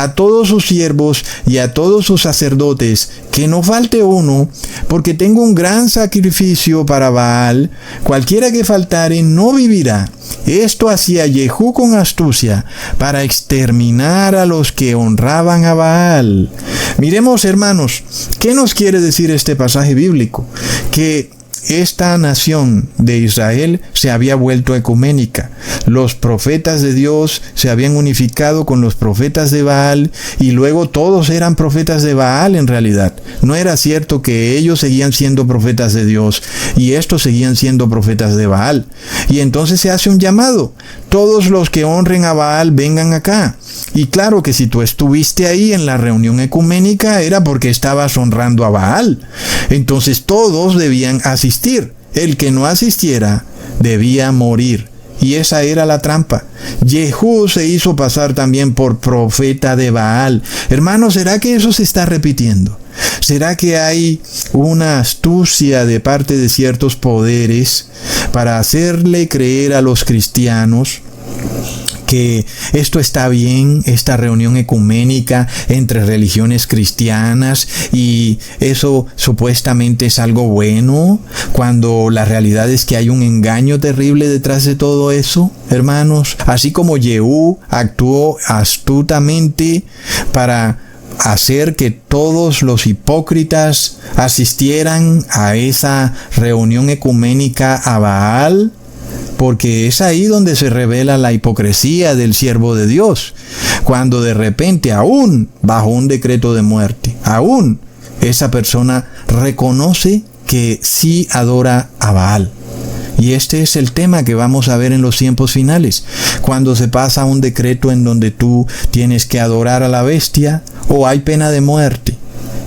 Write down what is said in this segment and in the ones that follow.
a todos sus siervos y a todos sus sacerdotes, que no falte uno, porque tengo un gran sacrificio para Baal. Cualquiera que faltare no vivirá. Esto hacía Jehú con astucia, para exterminar a los que honraban a Baal. Miremos, hermanos, ¿qué nos quiere decir este pasaje bíblico? Que esta nación de Israel se había vuelto ecuménica. Los profetas de Dios se habían unificado con los profetas de Baal, y luego todos eran profetas de Baal en realidad. No era cierto que ellos seguían siendo profetas de Dios y estos seguían siendo profetas de Baal. Y entonces se hace un llamado: todos los que honren a Baal vengan acá. Y claro que si tú estuviste ahí en la reunión ecuménica era porque estabas honrando a Baal. Entonces todos debían asistir. El que no asistiera debía morir. Y esa era la trampa. Jehú se hizo pasar también por profeta de Baal. Hermanos, ¿será que eso se está repitiendo? ¿Será que hay una astucia de parte de ciertos poderes para hacerle creer a los cristianos que esto está bien, esta reunión ecuménica entre religiones cristianas, y eso supuestamente es algo bueno, cuando la realidad es que hay un engaño terrible detrás de todo eso, hermanos? Así como Jehú actuó astutamente para hacer que todos los hipócritas asistieran a esa reunión ecuménica a Baal, porque es ahí donde se revela la hipocresía del siervo de Dios, cuando de repente, aún bajo un decreto de muerte, aún esa persona reconoce que sí adora a Baal. Y este es el tema que vamos a ver en los tiempos finales, cuando se pasa un decreto en donde tú tienes que adorar a la bestia o hay pena de muerte.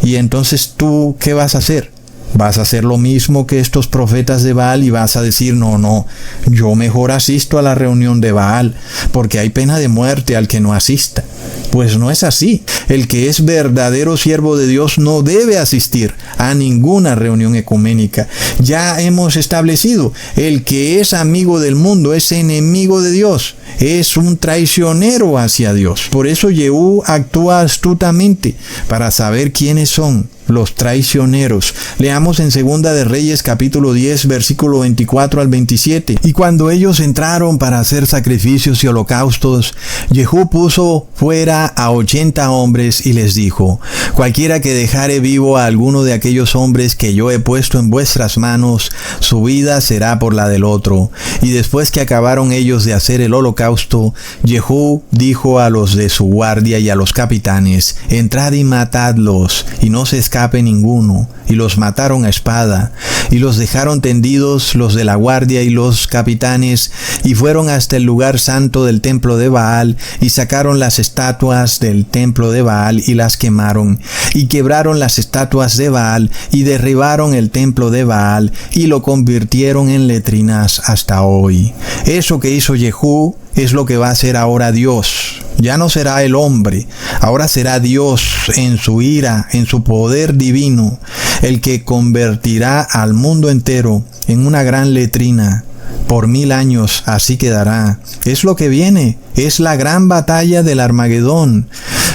Y entonces tú, ¿qué vas a hacer? Vas a hacer lo mismo que estos profetas de Baal y vas a decir: no, yo mejor asisto a la reunión de Baal, porque hay pena de muerte al que no asista. Pues no es así. El que es verdadero siervo de Dios no debe asistir a ninguna reunión ecuménica. Ya hemos establecido, el que es amigo del mundo es enemigo de Dios, es un traicionero hacia Dios. Por eso Jehú actúa astutamente para saber quiénes son los traicioneros. Leamos en Segunda de Reyes capítulo 10 versículo 24 al 27. Y cuando ellos entraron para hacer sacrificios y holocaustos, Jehú puso fuera a 80 hombres y les dijo: cualquiera que dejare vivo a alguno de aquellos hombres que yo he puesto en vuestras manos, su vida será por la del otro. Y después que acabaron ellos de hacer el holocausto, Jehú dijo a los de su guardia y a los capitanes: entrad y matadlos, y no se escape ninguno. Y los mataron a espada, y los dejaron tendidos los de la guardia y los capitanes, y fueron hasta el lugar santo del templo de Baal, y sacaron las estatuas del templo de Baal y las quemaron, y quebraron las estatuas de Baal, y derribaron el templo de Baal, y lo convirtieron en letrinas hasta hoy. Eso que hizo Jehú es lo que va a hacer ahora Dios. Ya no será el hombre, ahora será Dios en su ira, en su poder divino, el que convertirá al mundo entero en una gran letrina. Por 1000 años así quedará. Es lo que viene, es la gran batalla del Armagedón.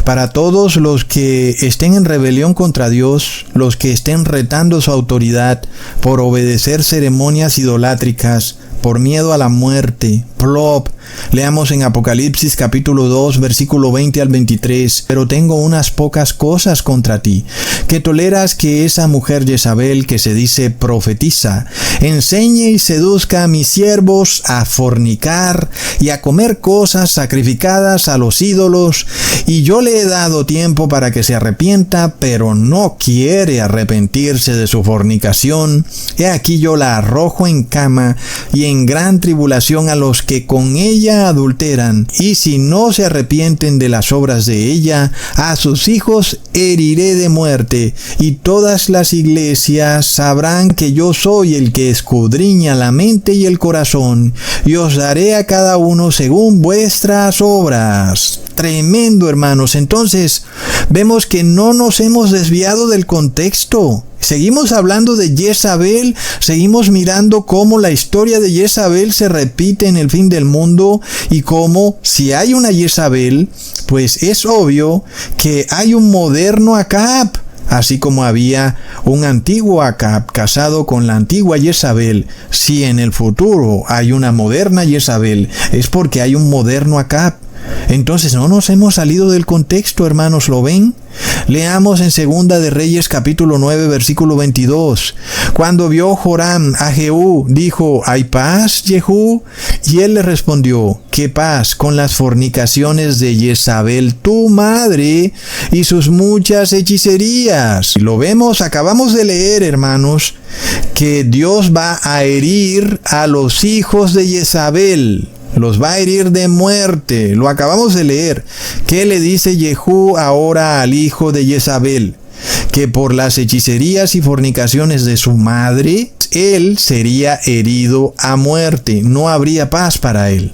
Para todos los que estén en rebelión contra Dios, los que estén retando su autoridad por obedecer ceremonias idolátricas, por miedo a la muerte. Plop. Leamos en Apocalipsis capítulo 2 versículo 20 al 23. Pero tengo unas pocas cosas contra ti, que toleras que esa mujer Jezabel, que se dice profetiza, enseñe y seduzca a mis siervos a fornicar y a comer cosas sacrificadas a los ídolos, y yo le he dado tiempo para que se arrepienta, pero no quiere arrepentirse de su fornicación. He aquí yo la arrojo en cama y en gran tribulación a los que con ella adulteran, y si no se arrepienten de las obras de ella, a sus hijos heriré de muerte, y todas las iglesias sabrán que yo soy el que escudriña la mente y el corazón, y os daré a cada uno según vuestras obras. Tremendo, hermanos. Entonces, vemos que no nos hemos desviado del contexto. Seguimos hablando de Jezabel, seguimos mirando cómo la historia de Jezabel se repite en el fin del mundo y cómo si hay una Jezabel, pues es obvio que hay un moderno Acab. Así como había un antiguo Acab casado con la antigua Jezabel, si en el futuro hay una moderna Jezabel, es porque hay un moderno Acab. Entonces no nos hemos salido del contexto, hermanos, ¿lo ven? Leamos en Segunda de Reyes capítulo 9 versículo 22. Cuando vio Joram a Jehú, dijo: ¿hay paz, Jehú? Y él le respondió: ¿qué paz con las fornicaciones de Jezabel, tu madre, y sus muchas hechicerías? Y lo vemos, acabamos de leer, hermanos, que Dios va a herir a los hijos de Jezabel. Los va a herir de muerte. Lo acabamos de leer. ¿Qué le dice Jehú ahora al hijo de Jezabel? Que por las hechicerías y fornicaciones de su madre, él sería herido a muerte. No habría paz para él.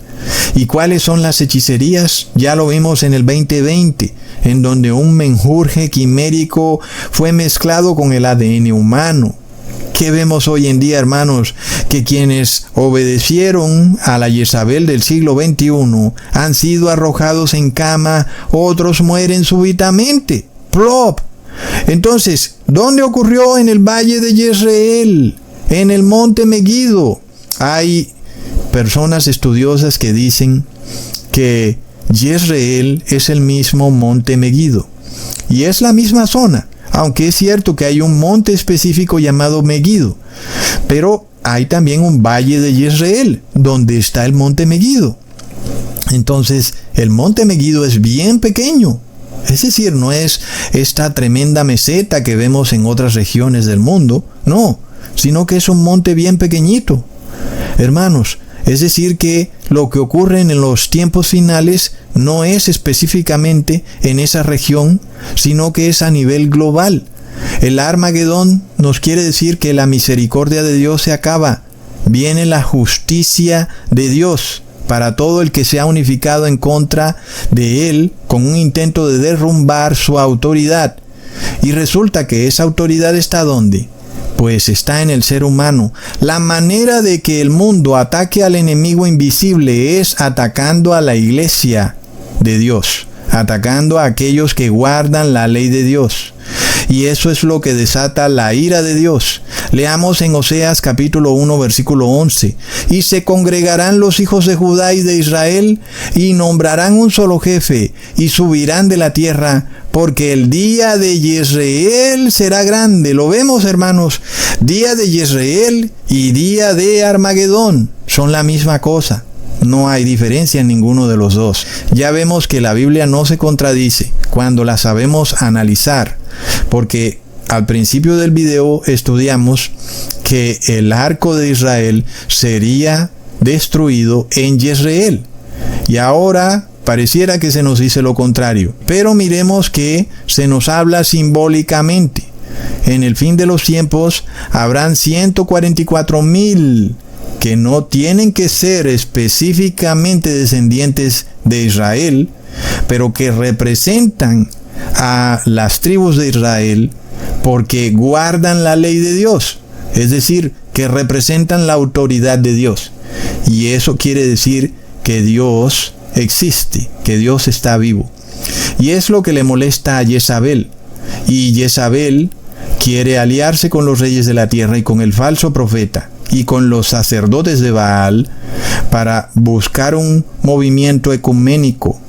¿Y cuáles son las hechicerías? Ya lo vimos en el 2020, en donde un menjurje quimérico fue mezclado con el ADN humano. ¿Qué vemos hoy en día, hermanos? Que quienes obedecieron a la Jezabel del siglo XXI han sido arrojados en cama, otros mueren súbitamente. ¡Plop! Entonces, ¿dónde ocurrió? En el valle de Jezreel, en el monte Megiddo. Hay personas estudiosas que dicen que Jezreel es el mismo monte Megiddo y es la misma zona. Aunque es cierto que hay un monte específico llamado Megiddo, pero hay también un valle de Jezreel, donde está el monte Megiddo. Entonces, el monte Megiddo es bien pequeño. Es decir, no es esta tremenda meseta que vemos en otras regiones del mundo, no, sino que es un monte bien pequeñito. Hermanos, es decir que lo que ocurre en los tiempos finales no es específicamente en esa región, sino que es a nivel global. El Armagedón nos quiere decir que la misericordia de Dios se acaba. Viene la justicia de Dios para todo el que se ha unificado en contra de Él con un intento de derrumbar su autoridad. Y resulta que esa autoridad está ¿dónde? Pues está en el ser humano. La manera de que el mundo ataque al enemigo invisible es atacando a la iglesia de Dios, atacando a aquellos que guardan la ley de Dios. Y eso es lo que desata la ira de Dios. Leamos en Oseas capítulo 1 versículo 11. Y se congregarán los hijos de Judá y de Israel, y nombrarán un solo jefe, y subirán de la tierra, porque el día de Jezreel será grande. Lo vemos, hermanos. Día de Jezreel y día de Armagedón son la misma cosa. No hay diferencia en ninguno de los dos. Ya vemos que la Biblia no se contradice cuando la sabemos analizar, porque al principio del video estudiamos que el arco de Israel sería destruido en Jezreel. Y ahora pareciera que se nos dice lo contrario. Pero miremos que se nos habla simbólicamente. En el fin de los tiempos habrán 144,000 que no tienen que ser específicamente descendientes de Israel, pero que representan a las tribus de Israel porque guardan la ley de Dios, es decir, que representan la autoridad de Dios. Y eso quiere decir que Dios existe, que Dios está vivo. Y es lo que le molesta a Jezabel. Y Jezabel quiere aliarse con los reyes de la tierra y con el falso profeta y con los sacerdotes de Baal para buscar un movimiento ecuménico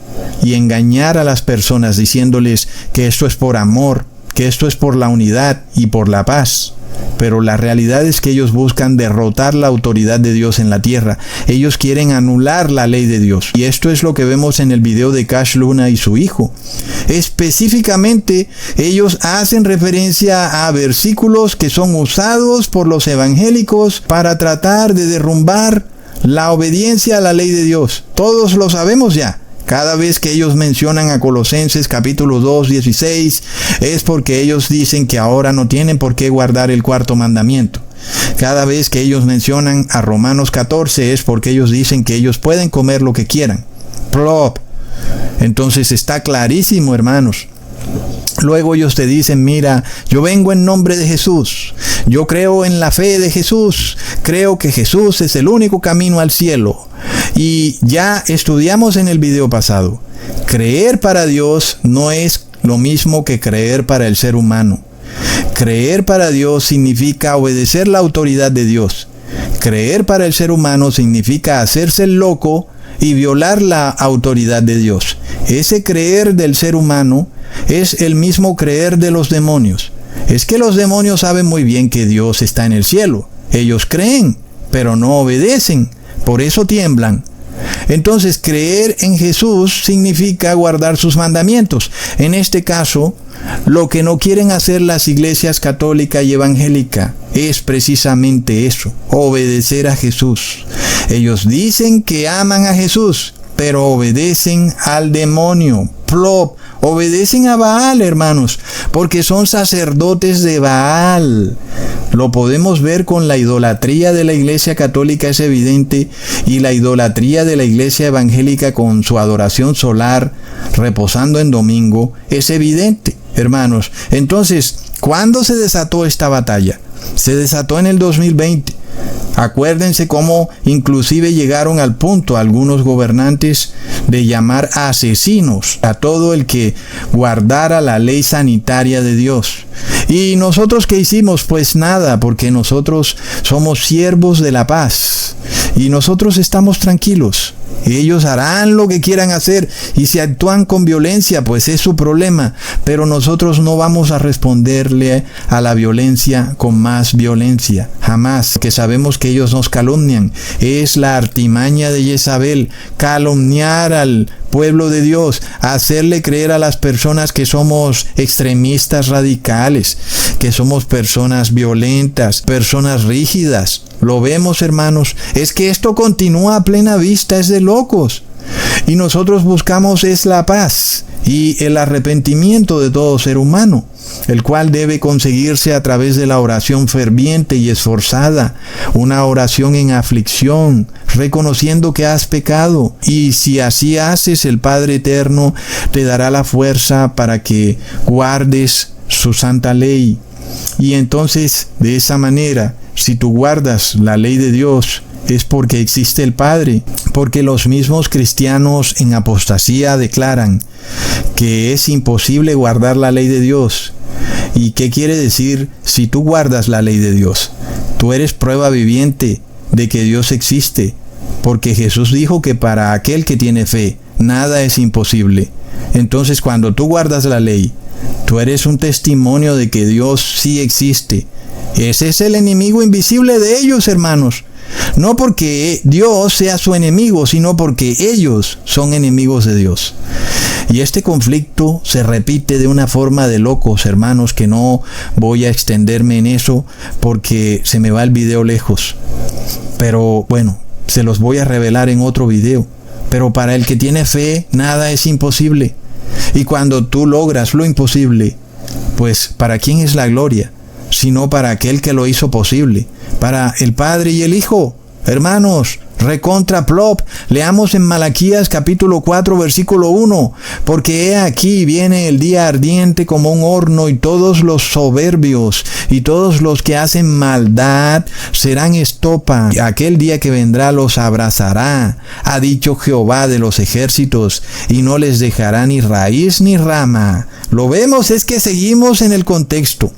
y engañar a las personas diciéndoles que esto es por amor, que esto es por la unidad y por la paz. Pero la realidad es que ellos buscan derrotar la autoridad de Dios en la tierra. Ellos quieren anular la ley de Dios. Y esto es lo que vemos en el video de Cash Luna y su hijo. Específicamente, ellos hacen referencia a versículos que son usados por los evangélicos para tratar de derrumbar la obediencia a la ley de Dios. Todos lo sabemos ya. Cada vez que ellos mencionan a Colosenses capítulo 2, 16, es porque ellos dicen que ahora no tienen por qué guardar el cuarto mandamiento. Cada vez que ellos mencionan a Romanos 14 es porque ellos dicen que ellos pueden comer lo que quieran. Plop. Entonces está clarísimo, hermanos. Luego ellos te dicen, mira, yo vengo en nombre de Jesús, yo creo en la fe de Jesús, creo que Jesús es el único camino al cielo. Y ya estudiamos en el video pasado, creer para Dios no es lo mismo que creer para el ser humano. Creer para Dios significa obedecer la autoridad de Dios. Creer para el ser humano significa hacerse el loco y violar la autoridad de Dios. Ese creer del ser humano es el mismo creer de los demonios. Es que los demonios saben muy bien que Dios está en el cielo. Ellos creen, pero no obedecen. Por eso tiemblan. Entonces, creer en Jesús significa guardar sus mandamientos. En este caso, lo que no quieren hacer las iglesias católica y evangélica es precisamente eso, obedecer a Jesús. Ellos dicen que aman a Jesús, pero obedecen al demonio. Plop, obedecen a Baal, hermanos, porque son sacerdotes de Baal. Lo podemos ver con la idolatría de la iglesia católica, es evidente, y la idolatría de la iglesia evangélica con su adoración solar, reposando en domingo, es evidente, hermanos. Entonces, ¿cuándo se desató esta batalla? Se desató en el 2020. Acuérdense cómo inclusive llegaron al punto algunos gobernantes de llamar asesinos a todo el que guardara la ley sanitaria de Dios. ¿Y nosotros qué hicimos? Pues nada, porque nosotros somos siervos de la paz y nosotros estamos tranquilos. Ellos harán lo que quieran hacer y si actúan con violencia, pues es su problema. Pero nosotros no vamos a responderle a la violencia con más violencia. Jamás, que sabemos que ellos nos calumnian. Es la artimaña de Jezabel, calumniar al pueblo de Dios, hacerle creer a las personas que somos extremistas radicales, que somos personas violentas, personas rígidas. Lo vemos, hermanos, es que esto continúa a plena vista, es de locos. Y nosotros buscamos es la paz y el arrepentimiento de todo ser humano, el cual debe conseguirse a través de la oración ferviente y esforzada, una oración en aflicción, reconociendo que has pecado. Y si así haces, el Padre Eterno te dará la fuerza para que guardes su santa ley. Y entonces, de esa manera, si tú guardas la ley de Dios, es porque existe el Padre, porque los mismos cristianos en apostasía declaran que es imposible guardar la ley de Dios. ¿Y qué quiere decir si tú guardas la ley de Dios? Tú eres prueba viviente de que Dios existe, porque Jesús dijo que para aquel que tiene fe, nada es imposible. Entonces, cuando tú guardas la ley, tú eres un testimonio de que Dios sí existe. Ese es el enemigo invisible de ellos, hermanos. No porque Dios sea su enemigo, sino porque ellos son enemigos de Dios. Y este conflicto se repite de una forma de locos, hermanos, que no voy a extenderme en eso porque se me va el video lejos. Pero bueno, se los voy a revelar en otro video. Pero para el que tiene fe, nada es imposible. Y cuando tú logras lo imposible, pues ¿para quién es la gloria? Sino para aquel que lo hizo posible, para el Padre y el Hijo. Hermanos, recontra plop, leamos en Malaquías capítulo 4 versículo 1, porque he aquí viene el día ardiente como un horno, y todos los soberbios y todos los que hacen maldad serán estopa. Aquel día que vendrá los abrazará, ha dicho Jehová de los ejércitos, y no les dejará ni raíz ni rama. Lo vemos, es que seguimos en el contexto.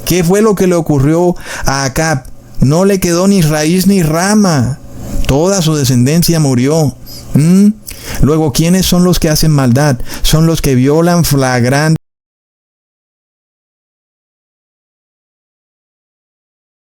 ¿Qué fue lo que le ocurrió a Acab? No le quedó ni raíz ni rama. Toda su descendencia murió. Luego, ¿quiénes son los que hacen maldad? Son los que violan flagrante